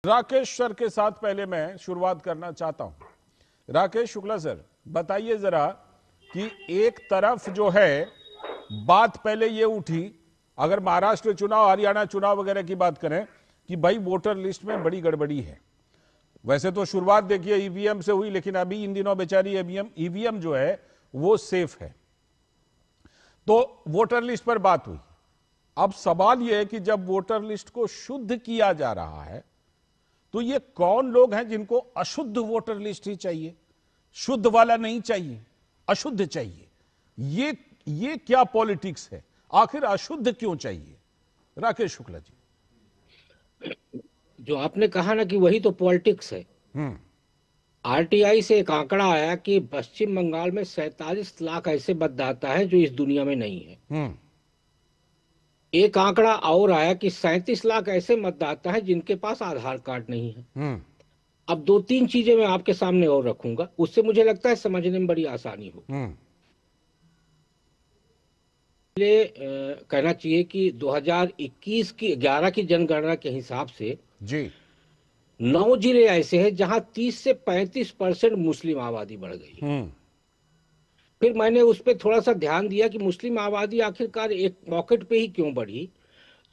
Rakesh sir के साथ पहले मैं शुरुआत करना चाहता हूं। राकेश शुक्ला सर, बताइए जरा कि एक तरफ जो है बात पहले ये उठी, अगर महाराष्ट्र चुनाव, हरियाणा चुनाव वगैरह की बात करें कि भाई वोटर लिस्ट में बड़ी गड़बड़ी है। वैसे तो शुरुआत देखिए ईवीएम से हुई, लेकिन अभी इन दिनों बेचारी ईवीएम जो है वो सेफ है। तो वोटर लिस्ट पर बात हुई। अब सवाल यह है कि जब वोटर लिस्ट को शुद्ध किया जा रहा है तो ये कौन लोग हैं जिनको अशुद्ध वोटर लिस्ट ही चाहिए, शुद्ध वाला नहीं चाहिए, अशुद्ध चाहिए? ये क्या पॉलिटिक्स है? आखिर अशुद्ध क्यों चाहिए? राकेश शुक्ला जी। जो आपने कहा ना कि वही तो पॉलिटिक्स है। आरटीआई से एक आंकड़ा आया कि पश्चिम बंगाल में 47 लाख ऐसे मतदाता है जो इस दुनिया में नहीं है। एक आंकड़ा और आया कि 37 लाख ऐसे मतदाता है जिनके पास आधार कार्ड नहीं है। अब दो तीन चीजें मैं आपके सामने और रखूंगा, उससे मुझे लगता है समझने में बड़ी आसानी होगी। कहना चाहिए कि 2021 की 11 की जनगणना के हिसाब से जी 9 जिले ऐसे हैं जहां 30 से 35% मुस्लिम आबादी बढ़ गई है। फिर मैंने उस पर थोड़ा सा ध्यान दिया कि मुस्लिम आबादी आखिरकार एक पॉकेट पे ही क्यों बढ़ी।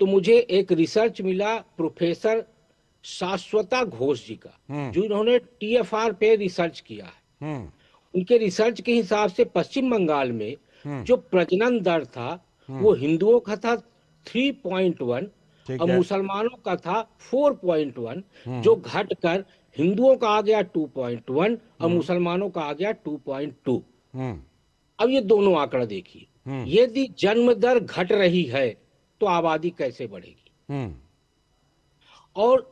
तो मुझे एक रिसर्च मिला प्रोफेसर शाश्वता घोष जी का, जो इन्होंने टीएफआर पे रिसर्च किया है। उनके रिसर्च के हिसाब से पश्चिम बंगाल में जो प्रजनन दर था वो हिंदुओं का था 3.1 और मुसलमानों का था 4.1, जो घटकर हिंदुओं का आ गया 2.1 और मुसलमानों का आ गया 2.2। अब ये दोनों आंकड़ा देखिए, यदि जन्म दर घट रही है तो आबादी कैसे बढ़ेगी? और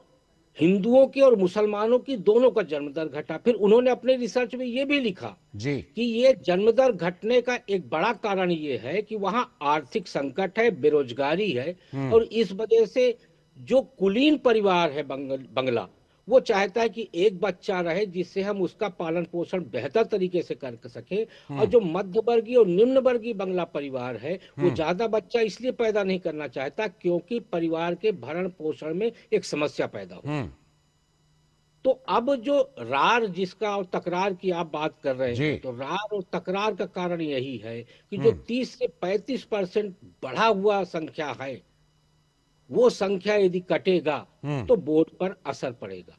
हिंदुओं की और मुसलमानों की दोनों का जन्म दर घटा। फिर उन्होंने अपने रिसर्च में ये भी लिखा जी कि ये जन्म दर घटने का एक बड़ा कारण ये है कि वहां आर्थिक संकट है, बेरोजगारी है, और इस वजह से जो कुलीन परिवार है बंगला, वो चाहता है कि एक बच्चा रहे जिससे हम उसका पालन पोषण बेहतर तरीके से कर सके। और जो मध्य वर्गीय और निम्न वर्गीय बंगला परिवार है वो ज्यादा बच्चा इसलिए पैदा नहीं करना चाहता क्योंकि परिवार के भरण पोषण में एक समस्या पैदा हो। तो अब जो रार जिसका और तकरार की आप बात कर रहे हैं, तो रार और तकरार का कारण यही है कि जो 30 से 35% बढ़ा हुआ संख्या है, वो संख्या यदि कटेगा तो वोट पर असर पड़ेगा।